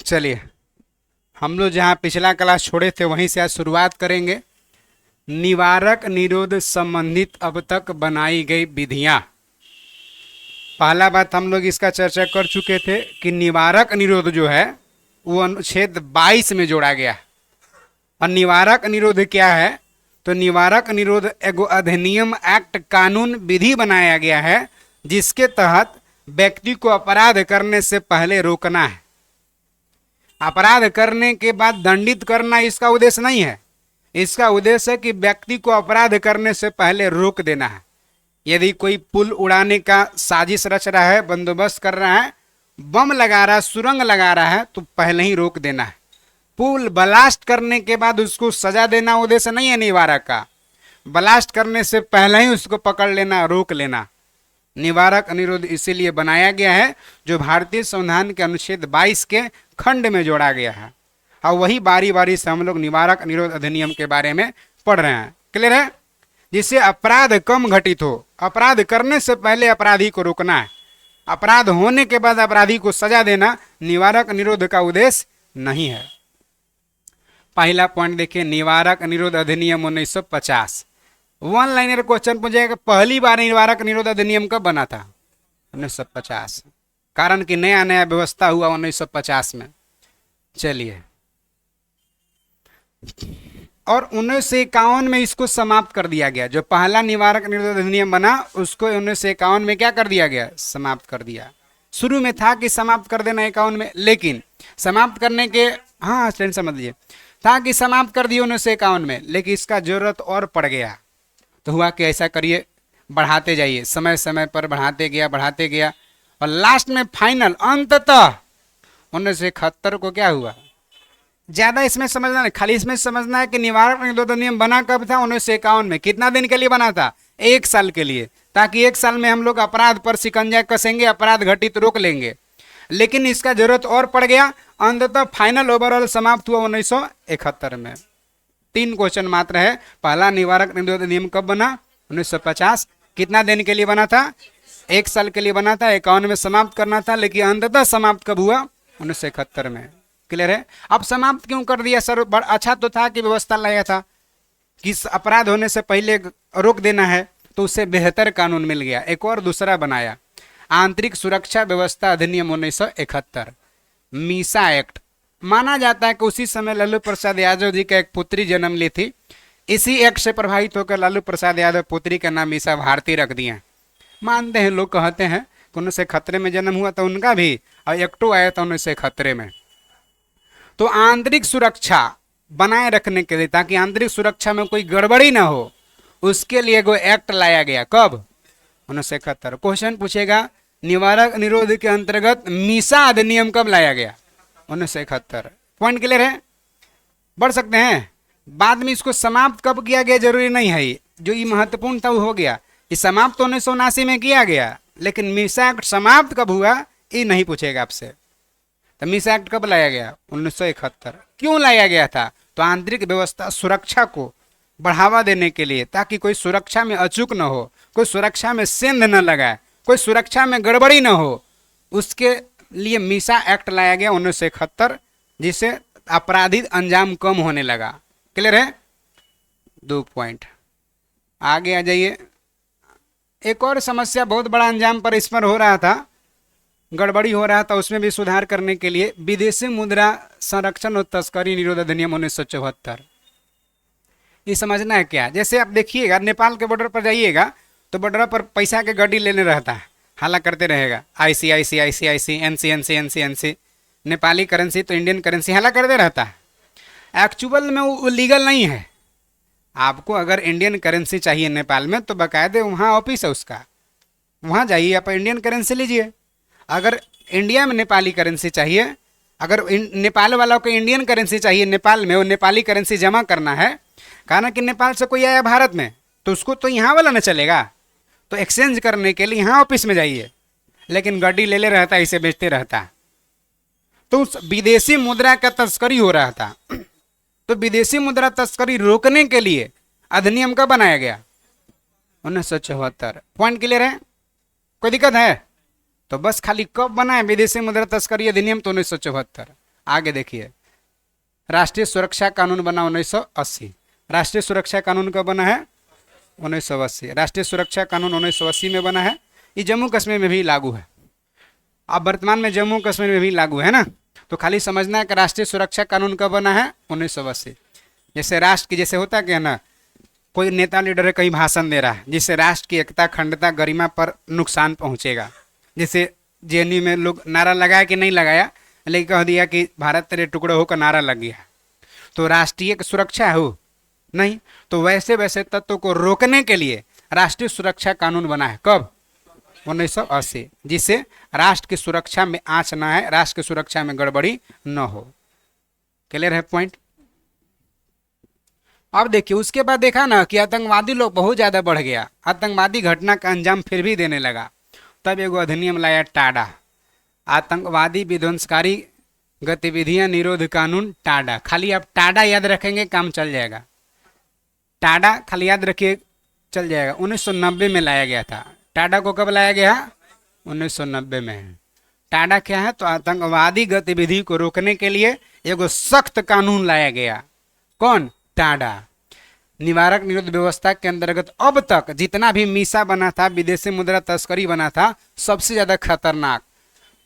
चलिए, हम लोग जहाँ पिछला क्लास छोड़े थे वहीं से आज शुरुआत करेंगे। निवारक निरोध संबंधित अब तक बनाई गई विधियाँ। पहला बात हम लोग इसका चर्चा कर चुके थे कि निवारक निरोध जो है वो अनुच्छेद 22 में जोड़ा गया। और निवारक निरोध क्या है? तो निवारक निरोध एगो अधिनियम एक्ट कानून विधि बनाया गया है जिसके तहत व्यक्ति को अपराध करने से पहले रोकना है। अपराध करने के बाद दंडित करना इसका उद्देश्य नहीं है। इसका उद्देश्य है कि व्यक्ति को अपराध करने से पहले रोक देना है। यदि कोई पुल उड़ाने का साजिश रच रहा है, बंदोबस्त कर रहा है, बम लगा रहा है, सुरंग लगा रहा है, तो पहले ही रोक देना है। पुल ब्लास्ट करने के बाद उसको सजा देना उद्देश्य नहीं है निवारक का। ब्लास्ट करने से पहले ही उसको पकड़ लेना, रोक लेना। निवारक निरोध इसीलिए बनाया गया है जो भारतीय संविधान के अनुच्छेद 22 के खंड में जोड़ा गया है। और वही बारी बारी से हम लोग निवारक निरोध अधिनियम के बारे में पढ़ रहे हैं। क्लियर है? जिससे अपराध कम घटित हो। अपराध करने से पहले अपराधी को रोकना है, अपराध होने के बाद अपराधी को सजा देना निवारक निरोध का उद्देश्य नहीं है। पहला पॉइंट देखिए, निवारक निरोध अधिनियम 1950। वन लाइनर क्वेश्चन पूछेगा, पहली बार निवारक निरोध अधिनियम कब बना था? 1950। कारण कि नया नया व्यवस्था हुआ 1950 में। चलिए, और 1951 में इसको समाप्त कर दिया गया। जो पहला निवारक निरोध अधिनियम बना उसको 1951 में क्या कर दिया गया? समाप्त कर दिया। शुरू में था कि समाप्त कर देना 51 में, लेकिन समाप्त करने के स्टूडेंट समझ लीजिए, था कि समाप्त कर दिया 1951 में, लेकिन इसका जरूरत और पड़ गया। तो हुआ कि ऐसा करिए, बढ़ाते जाइए, समय समय पर बढ़ाते गया और लास्ट में फाइनल अंततः 1971 को क्या हुआ? ज्यादा इसमें समझना नहीं, खाली इसमें समझना है कि निवारक निरोध अधिनियम बना कब था? 1951 में। कितना दिन के लिए बना था? 1 साल के लिए, ताकि 1 साल में हम लोग अपराध पर शिकंजा कसेंगे, अपराध घटित रोक लेंगे। लेकिन इसका जरूरत और पड़ गया, अंततः फाइनल ओवरऑल समाप्त हुआ 1971 में। 3 क्वेश्चन मात्र है। पहला निवारक निरोध अधिनियम कब बना? 1950। कितना दिन के लिए बना था? 1 साल के लिए बना था। 51 में समाप्त करना था, लेकिन अंततः समाप्त कब हुआ? 1971 में। क्लियर है? अब समाप्त क्यों कर दिया सर? बड़ा अच्छा तो था कि व्यवस्था लाया था कि अपराध होने से पहले रोक देना है, तो उससे बेहतर कानून मिल गया। एक और दूसरा बनाया, आंतरिक सुरक्षा व्यवस्था अधिनियम 1971, मीसा एक्ट। माना जाता है कि उसी समय लालू प्रसाद यादव जी का एक पुत्री जन्म ली थी। इसी एक्ट से प्रभावित होकर लालू प्रसाद यादव पुत्री का नाम मीसा भारती रख दिए। मानते हैं लोग, कहते हैं कि 1971 में जन्म हुआ था उनका भी, और एक्टो आया था 1971 में। तो आंतरिक सुरक्षा बनाए रखने के लिए, ताकि आंतरिक सुरक्षा में कोई गड़बड़ी ना हो, उसके लिए कोई एक्ट लाया गया। कब? 1971। क्वेश्चन पूछेगा, निवारक निरोध के अंतर्गत मीसा अधिनियम कब लाया गया? 1971। पॉइंट क्लियर है? बढ़ सकते हैं। बाद में इसको समाप्त कब किया गया जरूरी नहीं है, जो ये महत्वपूर्ण था वो हो गया। ये समाप्त तो 1979 में किया गया, लेकिन मीसा एक्ट समाप्त कब हुआ ये नहीं पूछेगा आपसे। तो मीसा एक्ट कब लाया गया? 1971। क्यों लाया गया था? तो आंतरिक व्यवस्था सुरक्षा को बढ़ावा देने के लिए, ताकि कोई सुरक्षा में अचूक न हो, कोई सुरक्षा में सेंध न लगाए, कोई सुरक्षा में गड़बड़ी न हो, उसके लिए मीसा एक्ट लाया गया 1971, जिससे आपराधिक अंजाम कम होने लगा। क्लियर है? 2 पॉइंट। आगे आ जाइए। एक और समस्या बहुत बड़ा अंजाम पर इस पर हो रहा था, गड़बड़ी हो रहा था, उसमें भी सुधार करने के लिए विदेशी मुद्रा संरक्षण और तस्करी निरोध अधिनियम 1974। ये समझना है क्या? जैसे आप देखिएगा, नेपाल के बॉर्डर पर जाइएगा तो बॉर्डर पर पैसा के गाड़ी लेने रहता है, हाला करते रहेगा, IC NC, नेपाली करेंसी तो इंडियन करेंसी, हाला करते रहता है। एक्चुअल में वो लीगल नहीं है। आपको अगर इंडियन करेंसी चाहिए नेपाल में, तो बाकायदे वहाँ ऑफिस है उसका, वहाँ जाइए, आप इंडियन करेंसी लीजिए। अगर इंडिया में नेपाली करेंसी चाहिए, अगर नेपाल वालों को इंडियन करेंसी चाहिए नेपाल में, वो नेपाली करेंसी जमा करना है, कहना कि नेपाल से कोई आया भारत में, तो उसको तो यहाँ वाला न चलेगा, तो एक्सचेंज करने के लिए यहाँ ऑफिस में जाइए। लेकिन गाड़ी ले ले रहता है, इसे बेचते रहता है। तो उस विदेशी मुद्रा का तस्करी हो रहा था। तो विदेशी मुद्रा तस्करी रोकने के लिए अधिनियम का बनाया गया? 1974। पॉइंट क्लियर है? कोई दिक्कत है? तो बस खाली कब बना है विदेशी मुद्रा तस्करी अधिनियम? तो 1974। आगे देखिए, राष्ट्रीय सुरक्षा कानून बना 1980। राष्ट्रीय सुरक्षा कानून कब बना है? 1980। राष्ट्रीय सुरक्षा कानून 1980 में बना है। ये जम्मू कश्मीर में भी लागू है। अब वर्तमान में जम्मू कश्मीर में भी लागू है ना। तो खाली समझना है कि राष्ट्रीय सुरक्षा कानून कब बना है? 1980। जैसे राष्ट्र की जैसे होता क्या ना, कोई नेता लीडर है कहीं भाषण दे रहा है जिससे राष्ट्र की एकता, अखंडता, गरिमा पर नुकसान पहुंचेगा। जैसे जेएनयू में लोग नारा लगाया कि नहीं लगाया, लेकिन कह दिया कि भारत तेरे टुकड़े होकर नारा लग गया, तो राष्ट्रीय सुरक्षा हो नहीं। तो वैसे वैसे तत्वों को रोकने के लिए राष्ट्रीय सुरक्षा कानून बना है। कब? 1980, जिससे राष्ट्र की सुरक्षा में आंच न है, राष्ट्र की सुरक्षा में गड़बड़ी न हो। क्लियर है पॉइंट? अब देखिए, उसके बाद देखा ना कि आतंकवादी लोग बहुत ज्यादा बढ़ गया, आतंकवादी घटना का अंजाम फिर भी देने लगा। तब एगो अधिनियम लाया टाडा, आतंकवादी विध्वंसकारी गतिविधियां निरोध कानून, टाडा। खाली आप टाडा याद रखेंगे काम चल जाएगा। टाडा खाली याद रखिए, चल जाएगा। 1990 में लाया गया था। टाडा को कब लाया गया? 1990 में। टाडा क्या है? तो आतंकवादी गतिविधि को रोकने के लिए एगो सख्त कानून लाया गया। कौन? टाडा। निवारक निरोध व्यवस्था के अंतर्गत अब तक जितना भी मीसा बना था, विदेशी मुद्रा तस्करी बना था, सबसे ज्यादा खतरनाक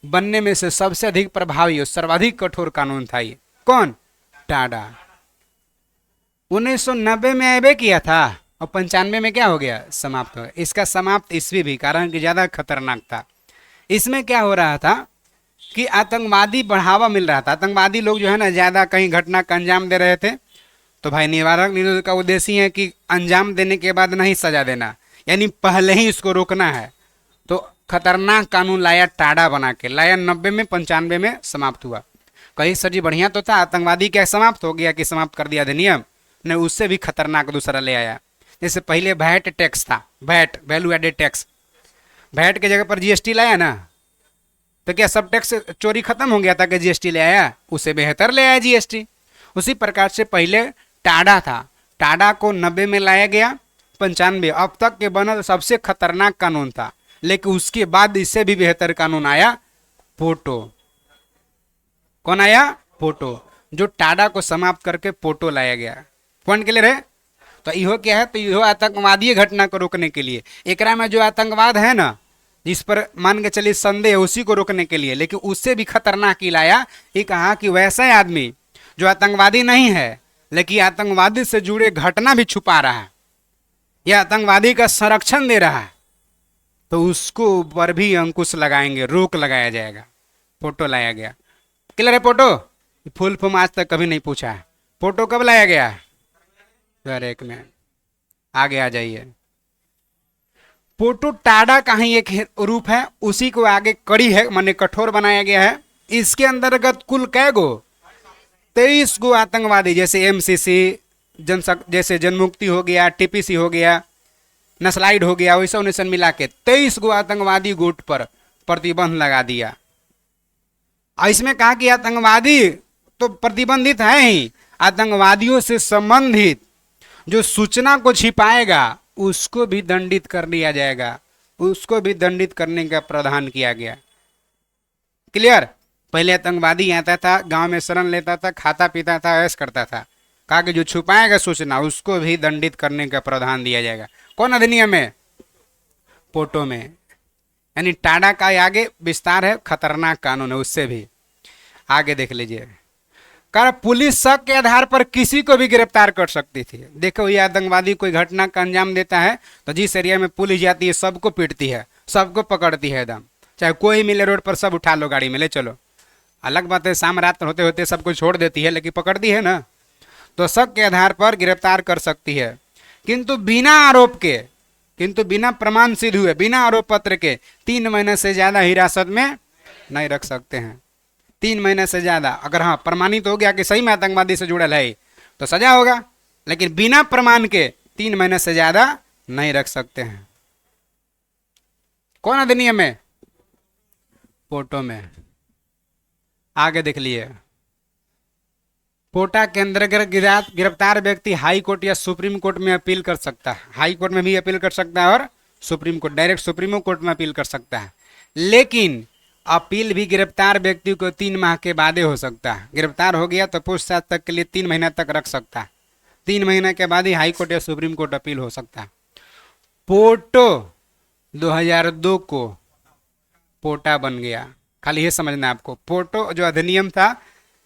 बनने में से सबसे अधिक प्रभावी और सर्वाधिक कठोर कानून था ये। कौन? टाडा। 1990 में ऐबे किया था और 95 में क्या हो गया? समाप्त हो गया। इसका समाप्त ईस्वी भी, कारण कि ज्यादा खतरनाक था। इसमें क्या हो रहा था कि आतंकवादी बढ़ावा मिल रहा था। आतंकवादी लोग जो है ना ज्यादा कहीं घटना का अंजाम दे रहे थे, तो भाई निवारक निरोध का उद्देश्य है कि अंजाम देने के बाद नहीं सजा देना, यानी पहले ही इसको रोकना है। तो खतरनाक कानून लाया, टाडा बना के लाया। 90 में, 95 में समाप्त हुआ। कहीं सर जी बढ़िया तो था, आतंकवादी क्या समाप्त हो गया कि समाप्त कर दिया अधिनियम? ने उससे भी खतरनाक दूसरा ले आया। जैसे पहले वैट टैक्स था, VAT, value added tax. VAT के जगह पर जीएसटी लाया ना, तो क्या सब टैक्स चोरी खत्म हो गया था कि जीएसटी ले आया? उससे बेहतर ले आया जीएसटी। उसी प्रकार से पहले टाडा था, टाडा को 90 में लाया गया, 95 अब तक के बना सबसे खतरनाक कानून था। लेकिन उसके बाद इससे भी बेहतर कानून आया, पोटो। कौन आया? पोटो। जो टाडा को समाप्त करके पोटो लाया गया। पॉइंट क्लियर है? तो इहो क्या है? तो इहो आतंकवादी घटना को रोकने के लिए, एकरा में जो आतंकवाद है ना, जिस पर मान के चलिए संदेह है, उसी को रोकने के लिए। लेकिन उससे भी खतरनाक ही लाया। ये कहा कि वैसा आदमी जो आतंकवादी नहीं है लेकिन आतंकवादी से जुड़े घटना भी छुपा रहा है या आतंकवादी का संरक्षण दे रहा है, तो उसको ऊपर भी अंकुश लगाएंगे, रोक लगाया जाएगा। फोटो लाया गया। क्लियर है? फोटो फुल फॉर्म आज तक कभी नहीं पूछा है। फोटो कब लाया गया? 2001 में। आगे आ जाइए। पोटो टाडा का ही एक रूप है, उसी को आगे कड़ी है, माने कठोर बनाया गया है। इसके अंतर्गत कुल कै गो? 23 गो आतंकवादी, जैसे एमसीसी, जैसे जनमुक्ति हो गया, टीपीसी हो गया, नस्लाइड हो गया, वैसा उन्हें मिला के 23 गो आतंकवादी गुट पर प्रतिबंध लगा दिया। इसमें कहा कि आतंकवादी तो प्रतिबंधित है ही, आतंकवादियों से संबंधित जो सूचना को छिपाएगा उसको भी दंडित कर दिया जाएगा, उसको भी दंडित करने का प्रावधान किया गया। क्लियर? पहले आतंकवादी आता था, गांव में शरण लेता था, खाता पीता था, ऐश करता था। कहा कि जो छुपाएगा सूचना उसको भी दंडित करने का प्रावधान दिया जाएगा। कौन अधिनियम में? पोटो में। यानी टाडा का आगे विस्तार है, खतरनाक कानून है, उससे भी आगे देख लीजिए। कर पुलिस शक के आधार पर किसी को भी गिरफ्तार कर सकती थी। देखो, ये आतंकवादी कोई घटना का अंजाम देता है तो जिस एरिया में पुलिस जाती है सबको पीटती है, सबको पकड़ती है एकदम, चाहे कोई मिले रोड पर सब उठा लो, गाड़ी में ले चलो। अलग बात है शाम रात होते होते सबको छोड़ देती है, लेकिन पकड़ती है ना। तो शक के आधार पर गिरफ्तार कर सकती है, किंतु बिना आरोप के, किंतु बिना प्रमाण सिद्ध हुए, बिना आरोप पत्र के 3 महीने से ज्यादा हिरासत में नहीं रख सकते हैं। 3 महीने से ज्यादा, अगर हाँ प्रमाणित हो गया कि सही में आतंकवादी से जुड़ल है तो सजा होगा, लेकिन बिना प्रमाण के 3 महीने से ज्यादा नहीं रख सकते हैं। कौन अधिनियम में? पोटो में। आगे देख लिए। पोटा के अंतर्गत गिरफ्तार व्यक्ति हाई कोर्ट या सुप्रीम कोर्ट में अपील कर सकता है। हाई कोर्ट में भी अपील कर सकता है और supreme court, direct supremo court में अपील कर सकता है। लेकिन अपील भी गिरफ्तार व्यक्ति को 3 माह के बाद हो सकता है। गिरफ्तार हो गया तो पूछताछ तक के लिए 3 महीना तक रख सकता है। 3 महीने के बाद ही हाई कोर्ट या सुप्रीम कोर्ट अपील हो सकता है। पोटो 2002 को पोटा बन गया। खाली ये समझना है आपको, पोटो जो अधिनियम था,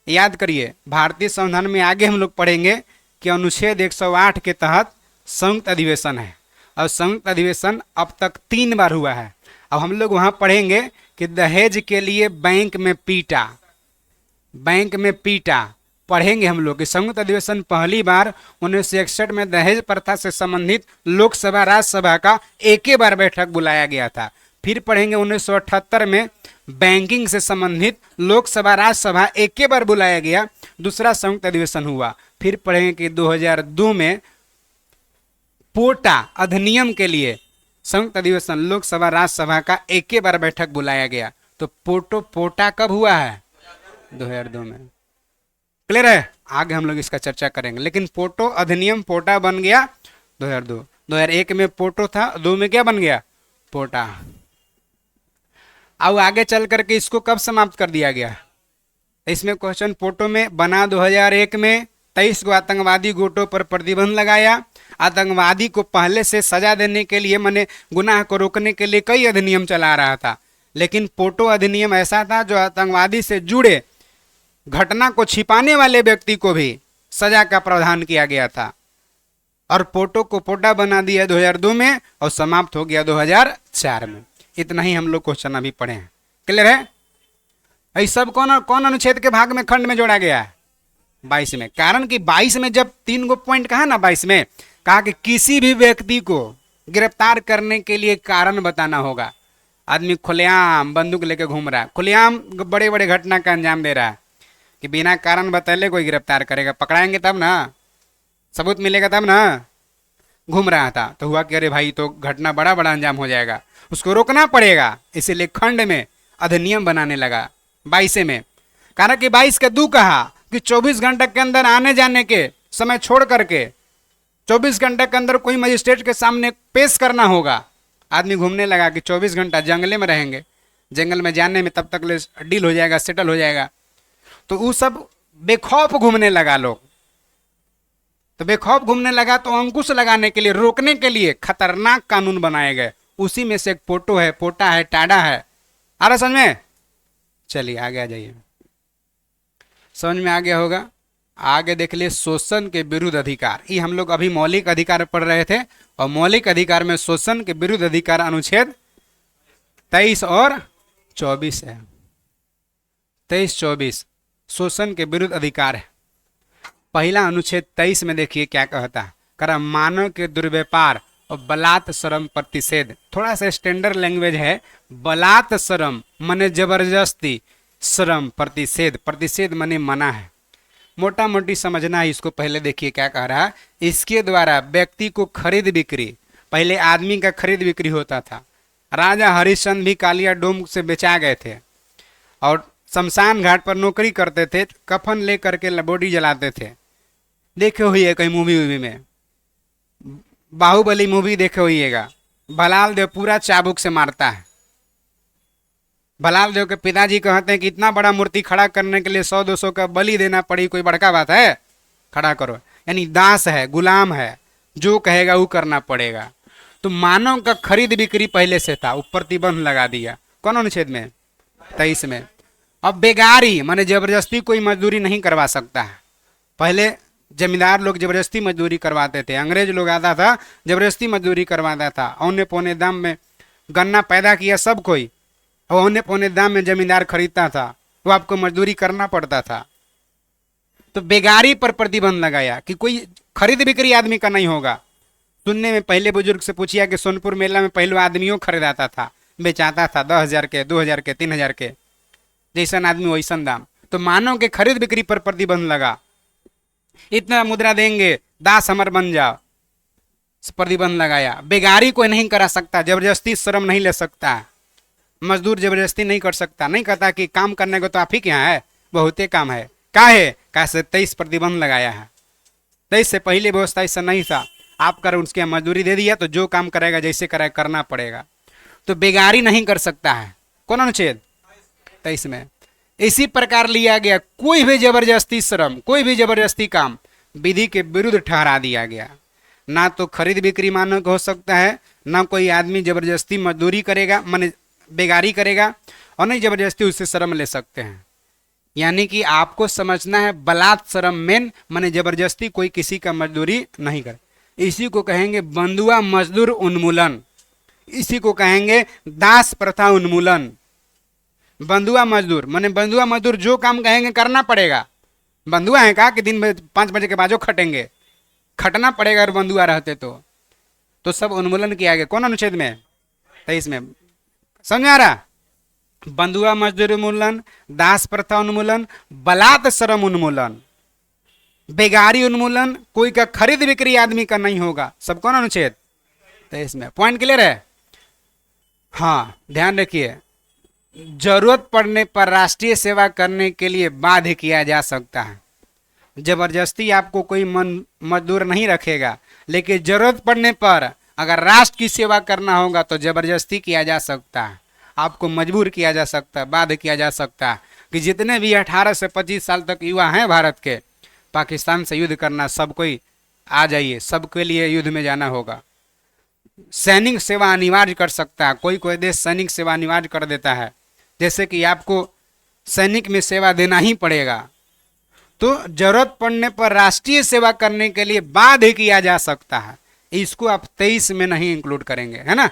याद करिए भारतीय संविधान में आगे हम लोग पढ़ेंगे कि अनुच्छेद 108 के तहत संयुक्त अधिवेशन है और संयुक्त अधिवेशन अब तक 3 बार हुआ है। अब हम लोग वहां पढ़ेंगे कि दहेज के लिए बैंक में पीटा पढ़ेंगे हम लोग कि संयुक्त अधिवेशन पहली बार 1961 में दहेज प्रथा से संबंधित लोकसभा राज्यसभा का एक ही बार बैठक बुलाया गया था। फिर पढ़ेंगे 1978 में बैंकिंग से संबंधित लोकसभा राज्यसभा एक ही बार बुलाया गया, दूसरा संयुक्त अधिवेशन हुआ। फिर पढ़ेंगे कि 2002 में पोटा अधिनियम के लिए संयुक्त अधिवेशन लोकसभा राज्यसभा का एक ही बार बैठक बुलाया गया। तो पोटा कब हुआ है? 2002 में। क्लियर है? आगे हम लोग इसका चर्चा करेंगे, लेकिन पोटो अधिनियम पोटा बन गया 2002। 2001 में पोटो था, 2 में क्या बन गया? पोटा। अब आगे चल करके इसको कब समाप्त कर दिया गया? इसमें क्वेश्चन पोटो में बना 2001 में 23 को आतंकवादी गुटों पर प्रतिबंध लगाया। आतंकवादी को पहले से सजा देने के लिए, माने गुनाह को रोकने के लिए कई अधिनियम चला रहा था, लेकिन पोटो अधिनियम ऐसा था जो आतंकवादी से जुड़े घटना को छिपाने वाले व्यक्ति को भी सजा का प्रावधान किया गया था। और पोटो को पोटा बना दिया 2002 में और समाप्त हो गया 2004 में। इतना ही हम लोग क्वेश्चन अभी पढ़े हैं। क्लियर है? ये सब कौन अनुच्छेद के भाग में खंड में जोड़ा गया है? 22 में। कारण कि 22 में जब 3 पॉइंट कहा ना, 22 में कहा कि किसी भी व्यक्ति को गिरफ्तार करने के लिए कारण बताना होगा। आदमी खुलेआम बंदूक लेके घूम रहा है, खुलेआम बड़े बड़े घटना का अंजाम दे रहा है, कि बिना कारण बताए कोई गिरफ्तार करेगा? पकड़ाएंगे तब ना, सबूत मिलेगा तब ना। घूम रहा था तो हुआ कि अरे भाई तो घटना बड़ा अंजाम हो जाएगा, उसको रोकना पड़ेगा। इसीलिए खंड में अधिनियम बनाने लगा 22 में। कारण कि 22 के 2 कहा कि 24 घंटे के अंदर आने जाने के समय छोड़ करके 24 घंटे के अंदर कोई मजिस्ट्रेट के सामने पेश करना होगा। आदमी घूमने लगा कि 24 घंटा जंगले में रहेंगे, जंगल में जाने में तब तक डील हो जाएगा, सेटल हो जाएगा। तो वो सब बेखौफ घूमने लगा लोग। तो बेखौफ घूमने लगा तो अंकुश लगाने के लिए, रोकने के लिए खतरनाक कानून बनाए गए। उसी में से एक पोटो है, पोटा है, टाडा है। आ रहा समझ में? चलिए आगे आ जाइए, समझ में आ गया होगा। आगे देख लिए शोषण के विरुद्ध अधिकार। ये हम लोग अभी मौलिक अधिकार पढ़ रहे थे, और मौलिक अधिकार में शोषण के विरुद्ध अधिकार अनुच्छेद 23 और 24 है। 23-24 शोषण के विरुद्ध अधिकार है। पहला अनुच्छेद 23 में देखिए क्या कहता है। करा मानव के दुर्व्यापार और बलात् श्रम प्रतिषेध। थोड़ा सा स्टैंडर्ड लैंग्वेज है। बलात् श्रम माने जबरदस्ती, श्रम प्रतिषेध, प्रतिषेध माने मना है। मोटा मोटी समझना है इसको। पहले देखिए क्या कह रहा है। इसके द्वारा व्यक्ति को खरीद बिक्री, पहले आदमी का खरीद बिक्री होता था। राजा हरिश्चंद्र भी कालिया डोम से बेचा गए थे और शमशान घाट पर नौकरी करते थे, कफन ले करके बॉडी जलाते थे। देखे हुई है कहीं मूवी में, बाहुबली मूवी देखे हुईएगा। भलाल देव पूरा चाबुक से मारता है। भलाल देव के पिताजी कहते हैं कि इतना बड़ा मूर्ति खड़ा करने के लिए 100-200 का बलि देना पड़ी, कोई बड़का बात है? खड़ा करो। यानी दास है, गुलाम है, जो कहेगा वो करना पड़ेगा। तो मानव का खरीद बिक्री पहले से था, ऊपर प्रतिबंध लगा दिया। कौन अनुच्छेद में? 23 में। अब बेगारी माने जबरदस्ती कोई मजदूरी नहीं करवा सकता है। पहले जमींदार लोग जबरदस्ती मजदूरी करवाते थे, अंग्रेज लोग आता था जबरदस्ती मजदूरी करवाता था। औने पौने दाम में गन्ना पैदा किया सब कोई, और औने पौने दाम में जमींदार खरीदता था, वो आपको मजदूरी करना पड़ता था। तो बेगारी पर प्रतिबंध लगाया कि कोई खरीद बिक्री आदमी का नहीं होगा। सुनने में पहले बुजुर्ग से पूछिया कि सोनपुर मेला में पहले आदमियों खरीदाता था, बेचाता था 10,000 के, 2,000 के, 3,000 के, जैसन आदमी वैसन दाम। तो मानव के खरीद बिक्री पर प्रतिबंध लगा। इतना मुद्रा देंगे, दास हमर बन जाओ, प्रतिबंध लगाया। बेगारी कोई नहीं करा सकता, जबरदस्ती श्रम नहीं ले सकता, मजदूर जबरदस्ती नहीं कर सकता। नहीं कहता कि काम करने को तो आप ही के यहाँ है, बहुते काम है। काहे? कैसे 23 प्रतिबंध लगाया है। 23 से पहले व्यवस्था ऐसा नहीं था। आप कर उसके मजदूरी दे दिया तो जो काम करेगा जैसे करेगा करना पड़ेगा। तो बेगारी नहीं कर सकता है। कौन अनुच्छेद? 23 में। इसी प्रकार लिया गया कोई भी जबरदस्ती श्रम, कोई भी जबरदस्ती काम विधि के विरुद्ध ठहरा दिया गया। ना तो खरीद बिक्री मानक हो सकता है, ना कोई आदमी जबरदस्ती मजदूरी करेगा माने बेगारी करेगा, और नहीं जबरदस्ती उससे श्रम ले सकते हैं। यानी कि आपको समझना है बलात् श्रम मेन माने जबरदस्ती कोई किसी का मजदूरी नहीं करे। इसी को कहेंगे बंधुआ मजदूर उन्मूलन, इसी को कहेंगे दास प्रथा उन्मूलन। बंधुआ मजदूर माने बंधुआ मजदूर जो काम कहेंगे करना पड़ेगा। बंधुआ है कहा कि दिन में 5 बजे के बाद जो खटेंगे, खटना पड़ेगा अगर बंधुआ रहते तो सब उन्मूलन किया गया। कौन अनुच्छेद में? 23 में। समझ आ रहा? बंधुआ मजदूर उन्मूलन, दास प्रथा उन्मूलन, बलात् श्रम उन्मूलन, बेगारी उन्मूलन, कोई का खरीद बिक्री आदमी का नहीं होगा। सब कौन अनुच्छेद? 23 में। पॉइंट क्लियर है? हाँ, ध्यान रखिए, जरूरत पड़ने पर राष्ट्रीय सेवा करने के लिए बाध्य किया जा सकता है। जबरदस्ती आपको कोई मजदूर नहीं रखेगा, लेकिन जरूरत पड़ने पर अगर राष्ट्र की सेवा करना होगा तो जबरदस्ती किया जा सकता है, आपको मजबूर किया जा सकता है, बाध्य किया जा सकता है कि जितने भी 18 से 25 साल तक युवा हैं भारत के, पाकिस्तान से युद्ध करना, सब कोई आ जाइए, सबके लिए युद्ध में जाना होगा। सैनिक सेवा अनिवार्य कर सकता है, कोई कोई देश सैनिक सेवा अनिवार्य कर देता है, जैसे कि आपको सैनिक में सेवा देना ही पड़ेगा। तो जरूरत पड़ने पर राष्ट्रीय सेवा करने के लिए बाध्य किया जा सकता है। इसको आप 23 में नहीं इंक्लूड करेंगे, है ना?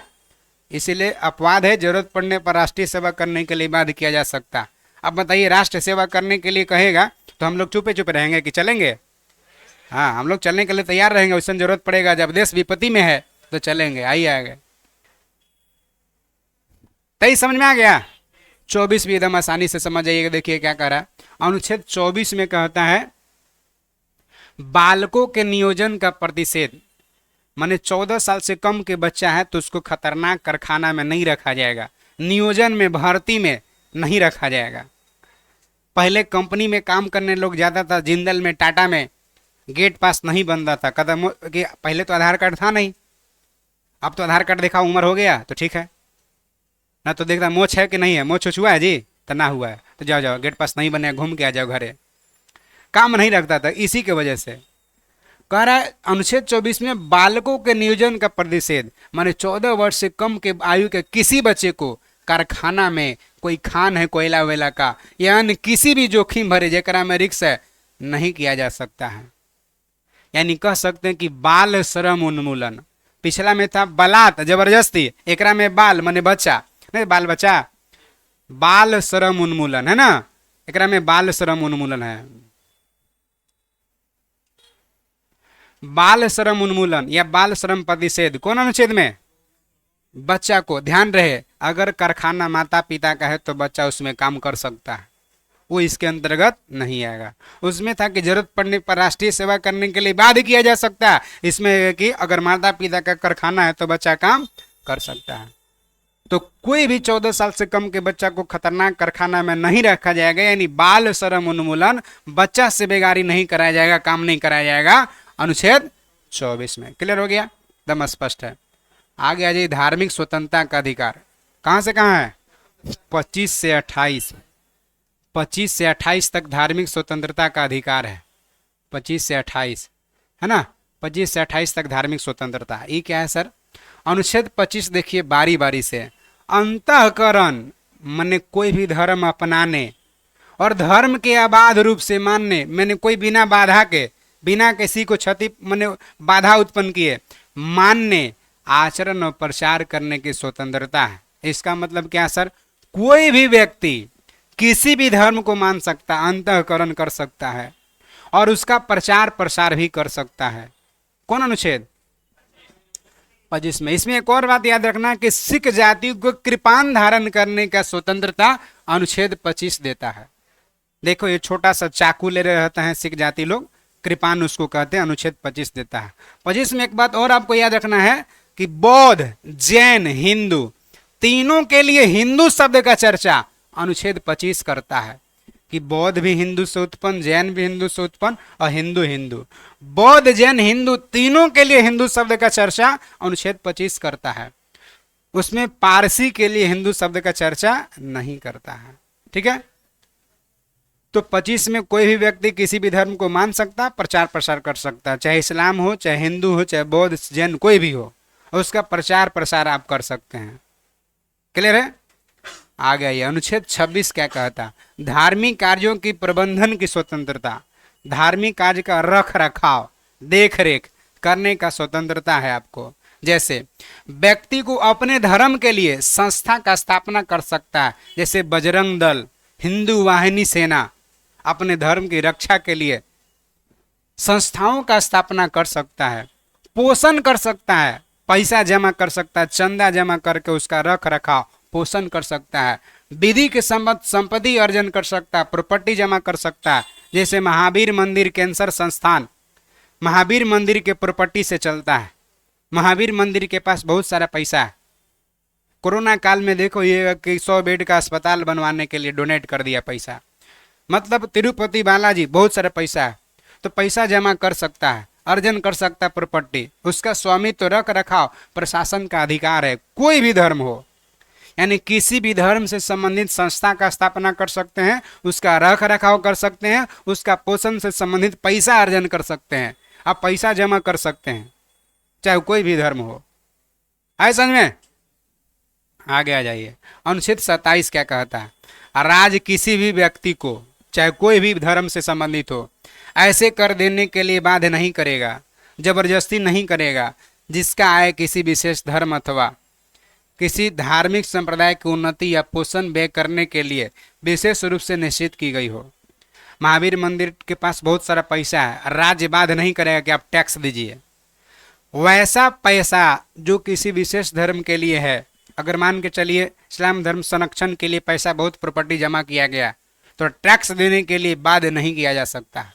इसीलिए अपवाद है, जरूरत पड़ने पर राष्ट्रीय सेवा करने के लिए बाध्य किया जा सकता है। अब बताइए, राष्ट्र सेवा करने के लिए कहेगा तो हम लोग चुपे चुपे रहेंगे कि चलेंगे? हाँ, हम लोग चलने के लिए तैयार रहेंगे। वैसे जरूरत पड़ेगा, जब देश विपत्ति में है तो चलेंगे। आइए आगे। 23 समझ में आ गया? 24 भी एकदम आसानी से समझ जाइएगा। देखिए क्या कह रहा है अनुच्छेद 24 में, कहता है बालकों के नियोजन का प्रतिषेध, माने 14 साल से कम के बच्चा है तो उसको खतरनाक कारखाना में नहीं रखा जाएगा, नियोजन में, भर्ती में नहीं रखा जाएगा। पहले कंपनी में काम करने लोग जाता था, जिंदल में, टाटा में, गेट पास नहीं बनता था कदम कि पहले तो आधार कार्ड था नहीं। अब तो आधार कार्ड देखा उम्र हो गया तो ठीक है, ना तो देखता मोछ है कि नहीं है, मोछ हुआ है जी तो ना हुआ है तो जाओ जाओ, गेट पास नहीं बने, घूम के आ जाओ घरे। काम नहीं रखता था। इसी के वजह से कह रहा है अनुच्छेद 24 में बालकों के नियोजन का प्रतिषेध, माने 14 वर्ष से कम के आयु के किसी बच्चे को कारखाना में, कोई खान है कोयला वेला का, यानी किसी भी जोखिम भरे जरा में रिक्स है, नहीं किया जा सकता है। यानी कह सकते हैं कि बाल श्रम उन्मूलन। पिछला में था बलात् जबरदस्ती, एकरा में बाल माने बच्चा, नहीं बाल बच्चा, बाल श्रम उन्मूलन है ना, एकरा में बाल श्रम उन्मूलन है। बाल श्रम उन्मूलन या बाल श्रम प्रतिषेध कौन अनुच्छेद में? बच्चा को, ध्यान रहे, अगर कारखाना माता पिता का है तो बच्चा उसमें काम कर सकता है, वो इसके अंतर्गत नहीं आएगा। उसमें था कि जरूरत पड़ने पर राष्ट्रीय सेवा करने के लिए बाध्य किया जा सकता है, इसमें कि अगर माता पिता का कारखाना है तो बच्चा काम कर सकता है। तो कोई भी 14 साल से कम के बच्चा को खतरनाक कारखाना में नहीं रखा जाएगा, यानी बाल श्रम उन्मूलन, बच्चा से बेगारी नहीं कराया जाएगा, काम नहीं कराया जाएगा, अनुच्छेद 24 में। क्लियर हो गया? एकदम स्पष्ट है। आगे आ जाइए, धार्मिक स्वतंत्रता का अधिकार कहां से कहां है? 25 से 28, 25 से 28 तक धार्मिक स्वतंत्रता का अधिकार है। 25 से 28 है ना, 25 से 28 तक धार्मिक स्वतंत्रता। ये क्या है सर? अनुच्छेद 25 देखिए बारी बारी से। अंतःकरण माने कोई भी धर्म अपनाने और धर्म के अबाध रूप से मानने, मैंने कोई बिना बाधा के, बिना किसी को क्षति माने बाधा उत्पन्न किए मानने, आचरण और प्रचार करने की स्वतंत्रता है। इसका मतलब क्या सर? कोई भी व्यक्ति किसी भी धर्म को मान सकता, अंतःकरण कर सकता है और उसका प्रचार प्रसार भी कर सकता है। कौन अनुच्छेद? 25 में। इसमें एक और बात याद रखना कि सिख जाति को कृपान धारण करने का स्वतंत्रता अनुच्छेद 25 देता है। देखो ये छोटा सा चाकू ले रहे रहते हैं सिख जाति लोग, कृपान उसको कहते हैं, अनुच्छेद 25 देता है। 25 में एक बात और आपको याद रखना है कि बौद्ध, जैन, हिंदू तीनों के लिए हिंदू शब्द का चर्चा अनुच्छेद 25 करता है कि बौद्ध भी हिंदू से उत्पन्न, जैन भी हिंदू से उत्पन्न और हिंदू हिंदू, बौद्ध जैन हिंदू तीनों के लिए हिंदू शब्द का चर्चा अनुच्छेद 25 करता है। उसमें पारसी के लिए हिंदू शब्द का चर्चा नहीं करता है। ठीक है। तो 25 में कोई भी व्यक्ति किसी भी धर्म को मान सकता, प्रचार प्रसार कर सकता है, चाहे इस्लाम हो, चाहे हिंदू हो, चाहे बौद्ध, जैन, कोई भी हो, और उसका प्रचार प्रसार आप कर सकते हैं। क्लियर है? आ गया ये अनुच्छेद 26 क्या कहता? धार्मिक कार्यों की प्रबंधन की स्वतंत्रता, धार्मिक कार्य का रख रखाव, देख रेख करने का स्वतंत्रता है आपको। जैसे व्यक्ति को अपने धर्म के लिए संस्था का स्थापना कर सकता है, जैसे बजरंग दल, हिंदू वाहिनी सेना, अपने धर्म की रक्षा के लिए संस्थाओं का स्थापना कर सकता है, पोषण कर सकता है, पैसा जमा कर सकता है, चंदा जमा करके उसका रख रखाव पोषण कर सकता है, विधि के संबंध संपत्ति अर्जन कर सकता है, प्रॉपर्टी जमा कर सकता है। जैसे महावीर मंदिर कैंसर संस्थान महावीर मंदिर के प्रॉपर्टी से चलता है, महावीर मंदिर के पास बहुत सारा पैसा है। कोरोना काल में देखो ये कि 100 बेड का अस्पताल बनवाने के लिए डोनेट कर दिया पैसा, मतलब तिरुपति बालाजी बहुत सारा पैसा है, तो पैसा जमा कर सकता है, अर्जन कर सकता है प्रॉपर्टी, उसका स्वामित्व रख रखाव प्रशासन का अधिकार है, कोई भी धर्म हो। यानी किसी भी धर्म से संबंधित संस्था का स्थापना कर सकते हैं, उसका रख रखाव कर सकते हैं, उसका पोषण से संबंधित पैसा अर्जन कर सकते हैं, आप पैसा जमा कर सकते हैं, चाहे कोई भी धर्म हो। आए समझ में? आगे आ जाइए। अनुच्छेद 27 क्या कहता है? राज्य किसी भी व्यक्ति को, चाहे कोई भी धर्म से संबंधित हो, ऐसे कर देने के लिए बाध्य नहीं करेगा, जबरदस्ती नहीं करेगा, जिसका आय किसी विशेष धर्म अथवा किसी धार्मिक संप्रदाय की उन्नति या पोषण व्यय करने के लिए विशेष रूप से निश्चित की गई हो। महावीर मंदिर के पास बहुत सारा पैसा है, राज्य बाध्य नहीं करेगा कि आप टैक्स दीजिए। वैसा पैसा जो किसी विशेष धर्म के लिए है, अगर मान के चलिए इस्लाम धर्म संरक्षण के लिए पैसा बहुत प्रॉपर्टी जमा किया गया, तो टैक्स देने के लिए बाध्य नहीं किया जा सकता।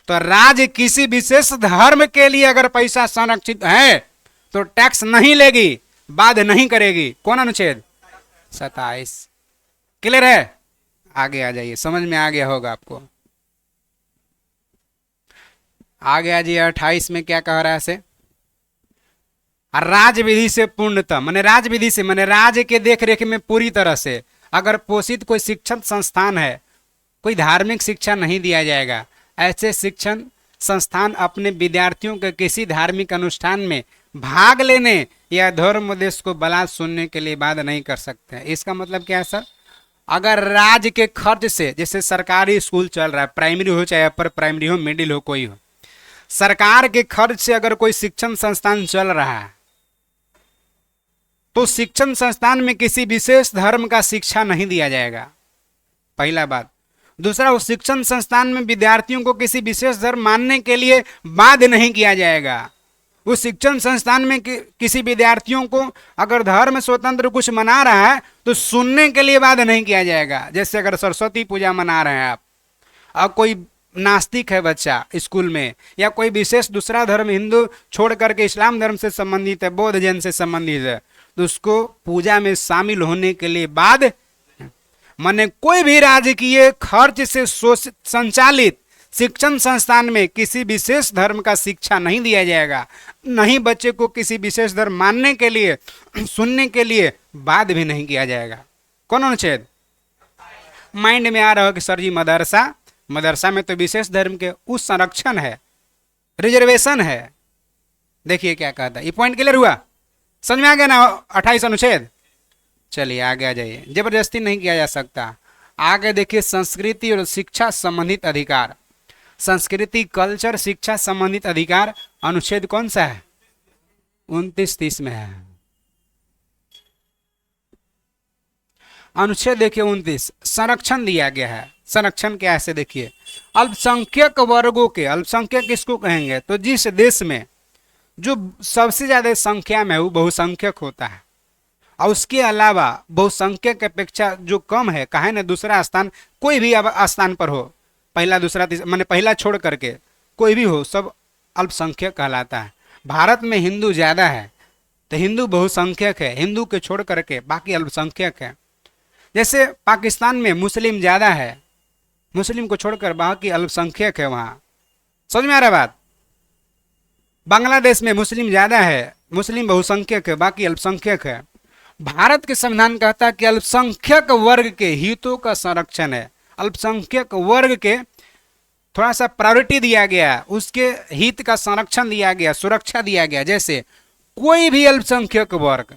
तो राज्य किसी विशेष धर्म के लिए अगर पैसा संरक्षित है तो टैक्स नहीं लेगी, बाध्य नहीं करेगी। कौन अनुच्छेद? 27। क्लियर है? आगे आ जाइए, समझ में आ गया होगा आपको। आगे आ जाइए। 28 में क्या कह रहा है से? राज्य विधि से पूर्णतः, माने राज्य विधि से माने राज्य के देख रेख में पूरी तरह से अगर पोषित कोई शिक्षण संस्थान है, कोई धार्मिक शिक्षा नहीं दिया जाएगा। ऐसे शिक्षण संस्थान अपने विद्यार्थियों के किसी धार्मिक अनुष्ठान में भाग लेने या धर्म उपदेश को बलात् सुनने के लिए बाध्य नहीं कर सकते हैं। इसका मतलब क्या है सर? अगर राज्य के खर्च से, जैसे सरकारी स्कूल चल रहा है, प्राइमरी हो चाहे अपर प्राइमरी हो, मिडिल हो, कोई हो, सरकार के खर्च से अगर कोई शिक्षण संस्थान चल रहा है तो शिक्षण संस्थान में किसी विशेष धर्म का शिक्षा नहीं दिया जाएगा, पहला बात। दूसरा, उस शिक्षण संस्थान में विद्यार्थियों को किसी विशेष धर्म मानने के लिए बाध्य नहीं किया जाएगा। उस शिक्षण संस्थान में किसी विद्यार्थियों को अगर धर्म स्वतंत्र कुछ मना रहा है तो सुनने के लिए बाध्य नहीं किया जाएगा। जैसे अगर सरस्वती पूजा मना रहे हैं आप, अब कोई नास्तिक है बच्चा स्कूल में, या कोई विशेष दूसरा धर्म हिंदू छोड़ करके इस्लाम धर्म से संबंधित है, बौद्ध जैन से संबंधित है, तो उसको पूजा में शामिल होने के लिए बाध्य, माने कोई भी राजकीय खर्च से संचालित शिक्षण संस्थान में किसी विशेष धर्म का शिक्षा नहीं दिया जाएगा, नहीं बच्चे को किसी विशेष धर्म मानने के लिए सुनने के लिए बाध्य भी नहीं किया जाएगा। कौन अनुच्छेद? माइंड में आ रहा हो कि सर जी मदरसा में तो विशेष धर्म के उस संरक्षण है, रिजर्वेशन है। देखिए क्या कहता है, ये पॉइंट क्लियर हुआ? समझ में आ गया ना 28 अनुच्छेद? चलिए आगे आ जाइए। जबरदस्ती नहीं किया जा सकता। आगे देखिए, संस्कृति और शिक्षा संबंधित अधिकार। संस्कृति, कल्चर, शिक्षा संबंधित अधिकार अनुच्छेद कौन सा है? 29-30 में है। अनुच्छेद देखिए 29, संरक्षण दिया गया है। संरक्षण क्या है देखिए, अल्पसंख्यक वर्गों के, अल्पसंख्यक किसको कहेंगे? तो जिस देश में जो सबसे ज्यादा संख्या में वो बहुसंख्यक होता है, और उसके अलावा बहुसंख्यक की अपेक्षा जो कम है, कहे ना दूसरा स्थान, कोई भी स्थान पर हो, पहला दूसरा तीसरा, मैंने पहला छोड़ करके कोई भी हो, सब अल्पसंख्यक कहलाता है। भारत में हिंदू ज्यादा है तो हिंदू बहुसंख्यक है, हिंदू के छोड़ करके बाकी अल्पसंख्यक है। जैसे पाकिस्तान में मुस्लिम ज्यादा है, मुस्लिम को छोड़कर बाकी अल्पसंख्यक है वहां। समझ में आ रहा बात? बांग्लादेश में मुस्लिम ज्यादा है, मुस्लिम बहुसंख्यक है, बाकी अल्पसंख्यक है। भारत के संविधान कहता है कि अल्पसंख्यक वर्ग के हितों का संरक्षण है। अल्पसंख्यक वर्ग के थोड़ा सा प्रायोरिटी दिया गया, उसके हित का संरक्षण दिया गया, सुरक्षा दिया गया। जैसे कोई भी अल्पसंख्यक वर्ग,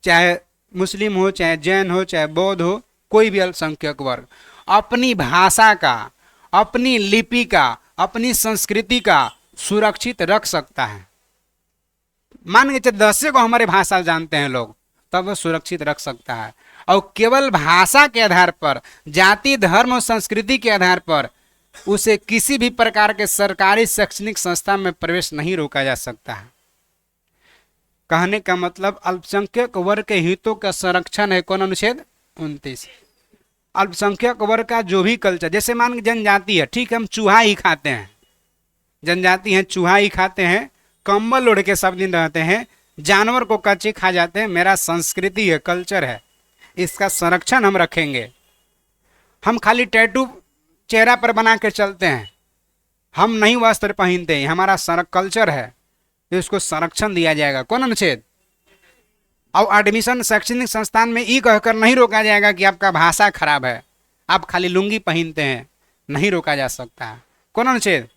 चाहे मुस्लिम हो, चाहे जैन हो, चाहे बौद्ध हो, कोई भी अल्पसंख्यक वर्ग अपनी भाषा का, अपनी लिपि का, अपनी संस्कृति का सुरक्षित रख सकता है। मान के चलिए 10 को हमारे भाषा जानते हैं लोग, तब वो सुरक्षित रख सकता है। और केवल भाषा के आधार पर, जाति, धर्म और संस्कृति के आधार पर उसे किसी भी प्रकार के सरकारी शैक्षणिक संस्था में प्रवेश नहीं रोका जा सकता है। कहने का मतलब अल्पसंख्यक वर्ग के हितों का संरक्षण है। कौन अनुच्छेद 29। अल्पसंख्यक वर्ग का जो भी कल्चर, जैसे मान जनजाति है, ठीक है, हम चूहा ही खाते हैं, जनजाति है, चूहा ही खाते हैं, कंबल ओढ़ के सब दिन रहते हैं, जानवर को कच्चे खा जाते हैं। मेरा संस्कृति है, कल्चर है, इसका संरक्षण हम रखेंगे। हम खाली टैटू चेहरा पर बना के चलते हैं, हम नहीं वस्त्र पहनते हैं, हमारा कल्चर है, इसको संरक्षण दिया जाएगा। कौन अनुच्छेद। और एडमिशन शैक्षणिक संस्थान में ई कहकर नहीं रोका जाएगा कि आपका भाषा खराब है, आप खाली लुंगी पहनते हैं, नहीं रोका जा सकता है। कौन अनुच्छेद।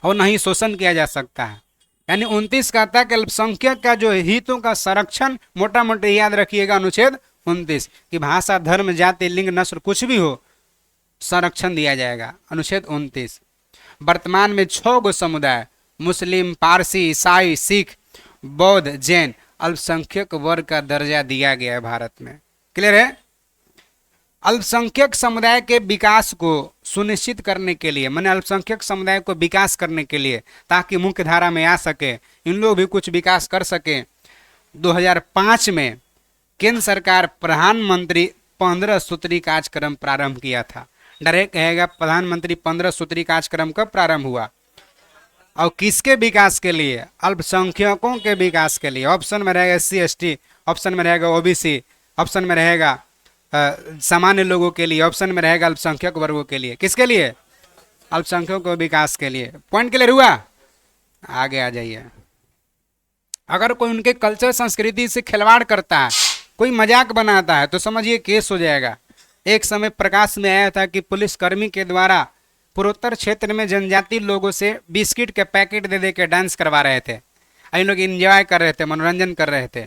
और नहीं शोषण किया जा सकता है। यानी 29 कहता है कि अल्पसंख्यक का जो हितों का संरक्षण, मोटा मोटा याद रखिएगा अनुच्छेद 29, कि भाषा, धर्म, जाति, लिंग, नस्ल कुछ भी हो, संरक्षण दिया जाएगा। अनुच्छेद 29। वर्तमान में 6 गो समुदाय, मुस्लिम, पारसी, ईसाई, सिख, बौद्ध, जैन, अल्पसंख्यक वर्ग का दर्जा दिया गया है भारत में। क्लियर है। अल्पसंख्यक समुदाय के विकास को सुनिश्चित करने के लिए, मैंने अल्पसंख्यक समुदाय को विकास करने के लिए, ताकि मुख्य धारा में आ सके, इन लोग भी कुछ विकास कर सके, 2005 में केंद्र सरकार प्रधानमंत्री 15 सूत्री कार्यक्रम प्रारंभ किया था। डायरेक्ट कहेगा प्रधानमंत्री 15 सूत्री कार्यक्रम कब प्रारंभ हुआ और किसके विकास के लिए। अल्पसंख्यकों के विकास के लिए। ऑप्शन में रहेगा SC ST, ऑप्शन में रहेगा OBC, ऑप्शन में रहेगा सामान्य लोगों के लिए, ऑप्शन में रहेगा अल्पसंख्यक वर्गों के लिए। किसके लिए। अल्पसंख्यकों के विकास के लिए। पॉइंट क्लियर हुआ। आगे आ जाइए। अगर कोई उनके कल्चर संस्कृति से खिलवाड़ करता है, कोई मजाक बनाता है, तो समझिए केस हो जाएगा। एक समय प्रकाश में आया था कि पुलिसकर्मी के द्वारा पूर्वोत्तर क्षेत्र में जनजाति लोगों से बिस्किट के पैकेट दे के डांस करवा रहे थे। इन लोग इंजॉय कर रहे थे, मनोरंजन कर रहे थे,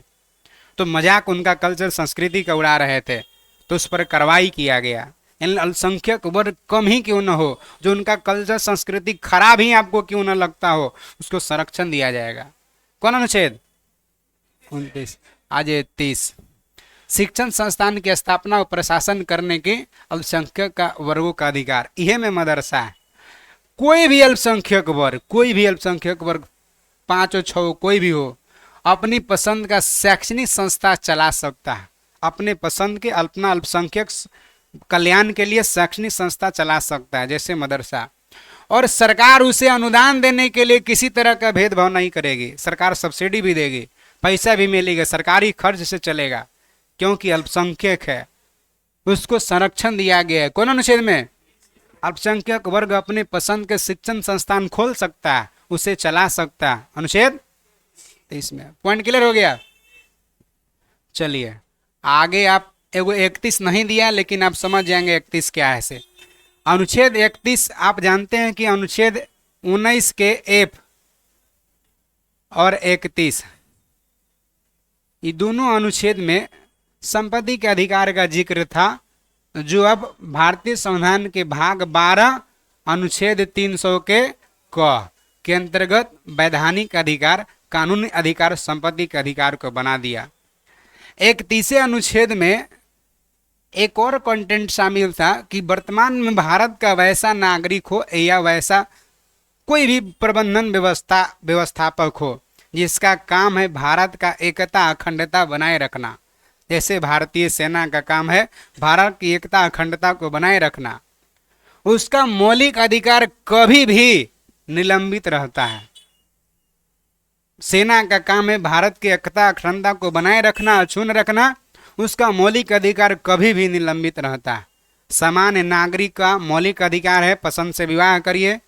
तो मजाक उनका कल्चर संस्कृति का उड़ा रहे थे, तो उस पर कार्रवाई किया गया। इन अल्पसंख्यक वर्ग कम ही क्यों न हो, जो उनका कल्चर संस्कृति खराब ही आपको क्यों न लगता हो, उसको संरक्षण दिया जाएगा। कौन अनुच्छेद 29। आज 30। शिक्षण संस्थान की स्थापना और प्रशासन करने के अल्पसंख्यक का वर्गों का अधिकार। यह में मदरसा है। कोई भी अल्पसंख्यक वर्ग, कोई भी अल्पसंख्यक वर्ग, 5 और 6 कोई भी हो, अपनी पसंद का शैक्षणिक संस्था चला सकता है। अपने पसंद के अपना अल्पसंख्यक कल्याण के लिए शैक्षणिक संस्था चला सकता है, जैसे मदरसा। और सरकार उसे अनुदान देने के लिए किसी तरह का भेदभाव नहीं करेगी। सरकार सब्सिडी भी देगी, पैसा भी मिलेगा, सरकारी खर्च से चलेगा, क्योंकि अल्पसंख्यक है, उसको संरक्षण दिया गया है। कौन अनुच्छेद में। अल्पसंख्यक वर्ग अपने पसंद के शिक्षण संस्थान खोल सकता है, उसे चला सकता है। अनुच्छेद 30 में। पॉइंट क्लियर हो गया। चलिए आगे। आप एगो 31 नहीं दिया, लेकिन आप समझ जाएंगे 31 क्या है से। अनुच्छेद 31 आप जानते हैं कि अनुच्छेद 19 के F और 31, ये दोनों अनुच्छेद में संपत्ति के अधिकार का जिक्र था, जो अब भारतीय संविधान के भाग 12 अनुच्छेद 300 के अंतर्गत वैधानिक अधिकार, कानूनी अधिकार, संपत्ति के अधिकार को बना दिया। 31वें अनुच्छेद में एक और कंटेंट शामिल था कि वर्तमान में भारत का वैसा नागरिक हो या वैसा कोई भी प्रबंधन व्यवस्थापक हो जिसका काम है भारत का एकता अखंडता बनाए रखना। जैसे भारतीय सेना का काम है भारत की एकता अखंडता को बनाए रखना, उसका मौलिक अधिकार कभी भी निलंबित रहता है। सेना का काम है भारत की एकता अखंडता को बनाए रखना, अक्षुण्ण रखना, उसका मौलिक अधिकार कभी भी निलंबित रहता है। सामान्य नागरिक का मौलिक अधिकार है, पसंद से विवाह करिए,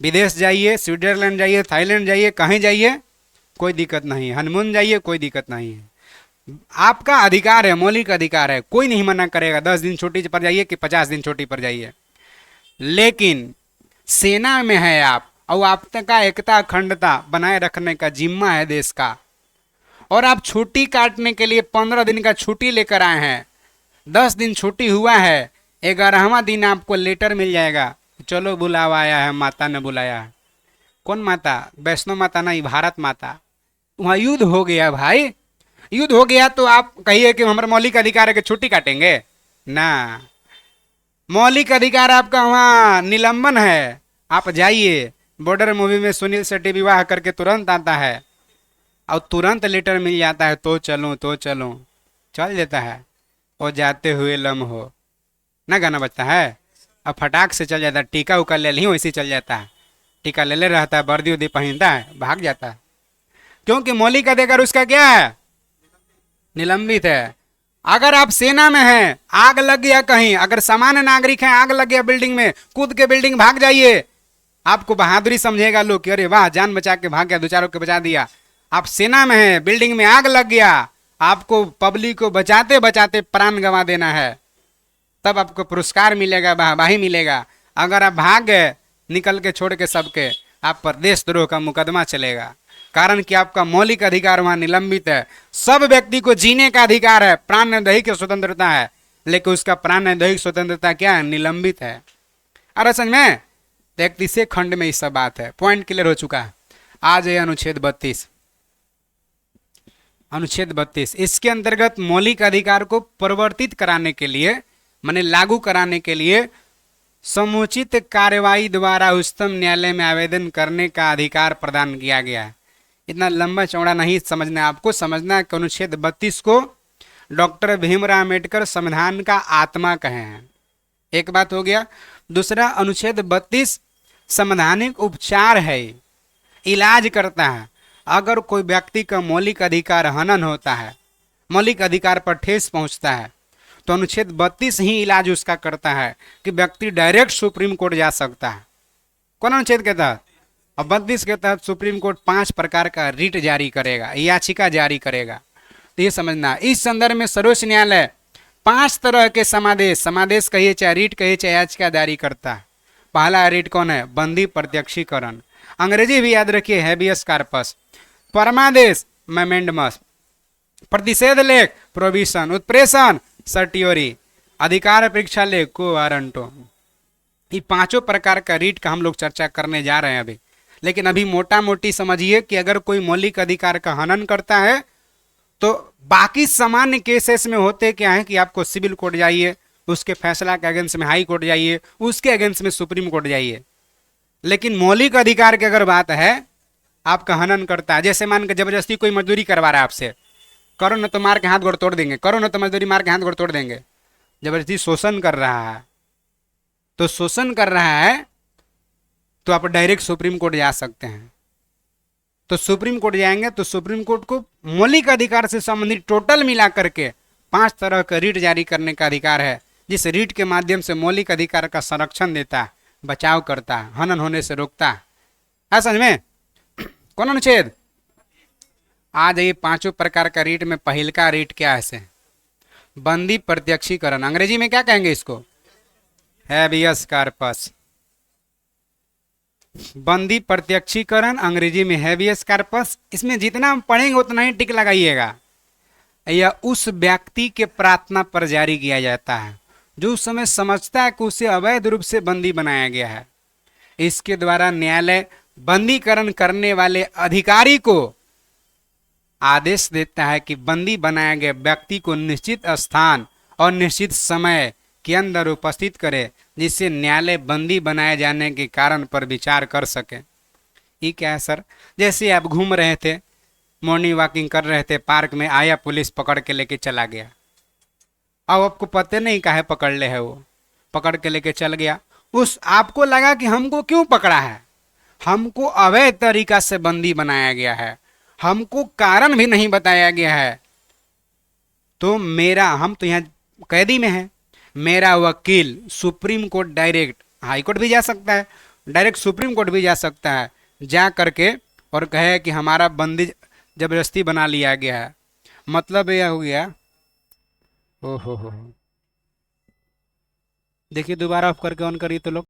विदेश जाइए, स्विट्जरलैंड जाइए, थाईलैंड जाइए, कहीं जाइए, कोई दिक्कत नहीं है, हनीमून जाइए, कोई दिक्कत नहीं है। आपका अधिकार है, मौलिक अधिकार है, कोई नहीं मना करेगा 10 दिन छुट्टी पर जाइए कि 50 दिन छुट्टी पर जाइए। लेकिन सेना में है आप, और आपका एकता अखंडता बनाए रखने का जिम्मा है देश का, और आप छुट्टी काटने के लिए 15 दिन का छुट्टी लेकर आए हैं। 10 दिन छुट्टी हुआ है, 11वां दिन आपको लेटर मिल जाएगा, चलो बुलावा आया है, माता ने बुलाया है। कौन माता? वैष्णो माता नहीं, भारत माता। वहां युद्ध हो गया भाई, युद्ध हो गया तो आप कहिए कि हमारा मौलिक अधिकार है कि छुट्टी काटेंगे ना। मौलिक अधिकार आपका वहां निलंबन है। आप जाइए, बॉर्डर मूवी में सुनील शेट्टी विवाह करके तुरंत आता है और तुरंत लेटर मिल जाता है, तो चलो तो चलो, चल जाता है। और जाते हुए लम्हो ना गाना बजता है, अब फटाक से चल जाता है। टीका उका ले ली वैसे चल जाता है, टीका ले ले रहता है, वर्दी उर्दी पहनता है, भाग जाता है। क्योंकि मौलिक अधिकार उसका क्या है? निलंबित है। अगर आप सेना में हैं, आग लग गया कहीं, अगर सामान्य नागरिक हैं, आग लग गया बिल्डिंग में, कूद के बिल्डिंग भाग जाइए। आपको बहादुरी समझेगा लोग कि अरे वाह, जान बचा के भाग गया, दो चारों को बचा दिया। आप सेना में हैं, बिल्डिंग में आग लग गया, आपको पब्लिक को बचाते बचाते प्राण गंवा देना है, तब आपको पुरस्कार मिलेगा, वाहवाही मिलेगा। अगर आप भाग गए निकल के छोड़ के सबके, आप पर देशद्रोह का मुकदमा चलेगा, कारण कि आपका मौलिक अधिकार वहां निलंबित है। सब व्यक्ति को जीने का अधिकार है, प्राण दैहिक स्वतंत्रता है, लेकिन उसका प्राण दैहिक स्वतंत्रता क्या है? निलंबित है। अरे समझ में? 31 खंड में इस सब बात है, पॉइंट क्लियर हो चुका है। आज है अनुच्छेद 32। अनुच्छेद 32 इसके अंतर्गत मौलिक अधिकार को परिवर्तित कराने के लिए, माने लागू कराने के लिए समुचित कार्यवाही द्वारा उच्चतम न्यायालय में आवेदन करने का अधिकार प्रदान किया गया है। इतना लंबा चौड़ा नहीं समझना, आपको समझना है कि अनुच्छेद 32 को डॉक्टर भीमराव अम्बेडकर संविधान का आत्मा कहे हैं। एक बात हो गया। दूसरा, अनुच्छेद 32 संवैधानिक उपचार है, इलाज करता है। अगर कोई व्यक्ति का मौलिक अधिकार हनन होता है, मौलिक अधिकार पर ठेस पहुंचता है, तो अनुच्छेद 32 ही इलाज उसका करता है कि व्यक्ति डायरेक्ट सुप्रीम कोर्ट जा सकता है। कौन अनुच्छेद के तहत? और 32 के तहत सुप्रीम कोर्ट 5 प्रकार का रिट जारी करेगा, याचिका जारी करेगा। तो ये समझना, इस संदर्भ में सर्वोच्च न्यायालय 5 तरह के समादेश कहिए चाहे रिट कहिए चाहे याचिका जारी करता है। पहला रिट कौन है? बंदी प्रत्यक्षीकरण, अंग्रेजी भी याद रखिए, हैबियस कार्पस। परमादेश, मेमेंडमस। प्रतिषेध लेख, प्रोविशन। उत्प्रेषण, सर्टियोरी। अधिकार परीक्षा लेख, को वारंटो। ये 5 प्रकार का रीट का हम लोग चर्चा करने जा रहे हैं अभी। लेकिन अभी मोटा मोटी समझिए कि अगर कोई मौलिक अधिकार का हनन करता है तो बाकी सामान्य केसेस में होते क्या है कि आपको सिविल कोर्ट जाइए, उसके फैसला के अगेंस्ट में हाई कोर्ट जाइए, उसके अगेंस्ट में सुप्रीम कोर्ट जाइए। लेकिन मौलिक अधिकार की अगर बात है, आपका हनन करता है, जैसे मान के जबरदस्ती कोई मजदूरी करवा रहा है आपसे, करो न तो मार के हाथ गोड़ तोड़ देंगे, करो न तो मजदूरी मार के हाथ गोड़ तोड़ देंगे। जबरदस्ती शोषण कर रहा है, तो शोषण कर रहा है तो आप डायरेक्ट सुप्रीम कोर्ट जा सकते हैं। तो सुप्रीम कोर्ट जाएंगे तो सुप्रीम कोर्ट को मौलिक अधिकार से संबंधित टोटल मिला करके 5 तरह का रीट जारी करने का अधिकार है, जिस रीट के माध्यम से मौलिक अधिकार का संरक्षण देता है, बचाव करता है, हनन होने से रोकता है। समझ में? कौन अनुच्छेद? आ जाइए 5 प्रकार का रीट में पहिलका रीट क्या है? बंदी प्रत्यक्षीकरण। अंग्रेजी में क्या कहेंगे इसको? Habeas corpus. बंदी प्रत्यक्षीकरण, अंग्रेजी में हैबियस कार्पस। इसमें जितना हम पढ़ेंगे उतना ही टिक लगाइएगा। यह उस व्यक्ति के प्रार्थना पर जारी किया जाता है जो उस समय समझता है कि उसे अवैध रूप से बंदी बनाया गया है। इसके द्वारा न्यायालय बंदीकरण करने वाले अधिकारी को आदेश देता है कि बंदी बनाए गए व्यक्ति को निश्चित स्थान और निश्चित समय के अंदर उपस्थित करे, जिससे न्यायालय बंदी बनाए जाने के कारण पर विचार कर सके। ये क्या है सर? जैसे आप घूम रहे थे, मॉर्निंग वॉकिंग कर रहे थे, पार्क में आया पुलिस, पकड़ के लेके चला गया। अब आपको पता नहीं काहे पकड़ ले है, वो पकड़ के लेके चल गया। उस आपको लगा कि हमको क्यों पकड़ा है, हमको अवैध तरीका से बंदी बनाया गया है, हमको कारण भी नहीं बताया गया है। तो हम तो यहाँ कैदी में है, मेरा वकील supreme court direct, high court भी जा सकता है, डायरेक्ट सुप्रीम कोर्ट भी जा सकता है, जा करके और कहे कि हमारा बंदी जबरदस्ती बना लिया गया है, मतलब यह हो गया। ओहो हो। देखिए दोबारा ऑफ करके ऑन करिए तो लोग।